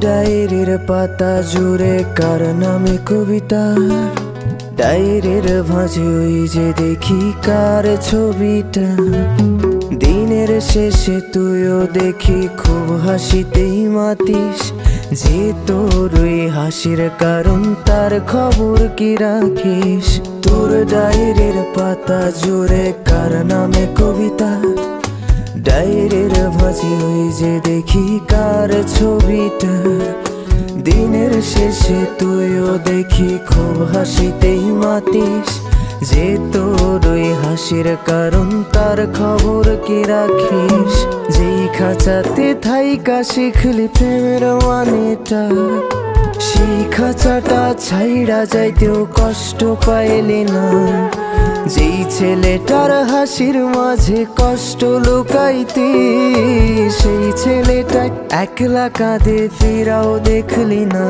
ডায়েরির পাতা জুড়ে কার নামে কবিতা, ডায়েরির ভাঁজে ওই যে দেখি কার ছবিটা। দিনের শেষে তুইও দেখি খুব হাসিতেই মাতিস, যে তোর ওই হাসির কারণ তার খবর কি রাখিস। তোর ডায়েরির পাতা জুড়ে কার নামে কবিতা, ডায়েরির ভাঁজে ওই যে দেখি কার ছবিটা। দিনের শেষে তুইও দেখি খুব হাসিতেই মাতিস, যে তোর ওই হাসির কারণ তার খবর কি রাখিস। যেই খাঁচাতে থাইকা শিখলি প্রেমের মানেটা, সেই খাঁচাটা ছাইড়া যাইতেও কষ্ট পাইলি না। যেই ছেলেটার হাসির মাঝে কষ্ট লুকাইতি, সেই ছেলেটা একলা কাঁদে ফিরাও দেখলি না।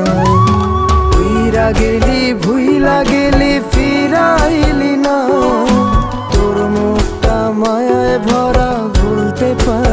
উইরা গেলি ভুইলা গেলি ফিরাইলি না, তোর মুখটা মায়ায় ভরা ভুলতে পারি